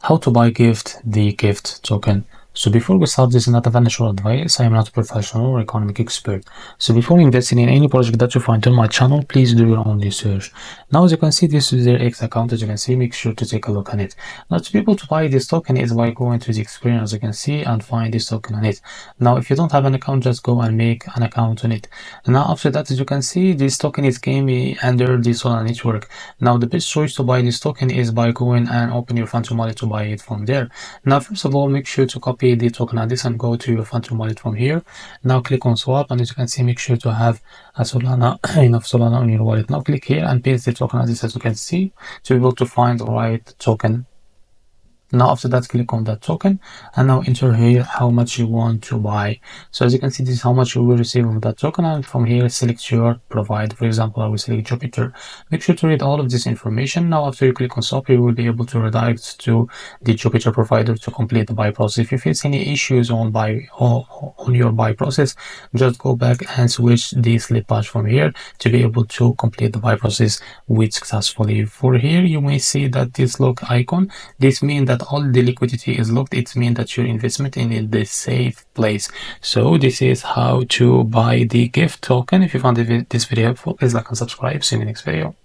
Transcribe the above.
How to buy the gift token. So before we start, this is not a financial advice. I am not a professional or economic expert. So before investing in any project that you find on my channel, please do your own research. Now, as you can see, this is their X account. As you can see, make sure to take a look on it. Now, to be able to buy this token is by going to the experience, as you can see, and find this token on it. Now, if you don't have an account, just go and make an account on it. Now, after that, as you can see, this token is came under the Solana network. Now, the best choice to buy this token is by going and open your Phantom wallet to buy it from there. Now, first of all, make sure to copy the token address and go to your Phantom wallet from here. Now, click on swap, and as you can see, make sure to have a Solana, enough Solana on your wallet. Now, click here and paste the token address, as you can see, to be able to find the right token. Now, after that, click on that token and now enter here how much you want to buy. So as you can see, this is how much you will receive of that token, and from here select your provider. For example, I will select Jupiter. Make sure to read all of this information. Now, after you click on stop, you will be able to redirect to the Jupiter provider to complete the buy process. If you face any issues on your buy process, just go back and switch the slip patch from here to be able to complete the buy process with successfully. For here, you may see that this lock icon. This means that all the liquidity is locked. It means that your investment in the safe place. So this is how to buy the gift token. If you found this video helpful, please like and subscribe. See you in the next video.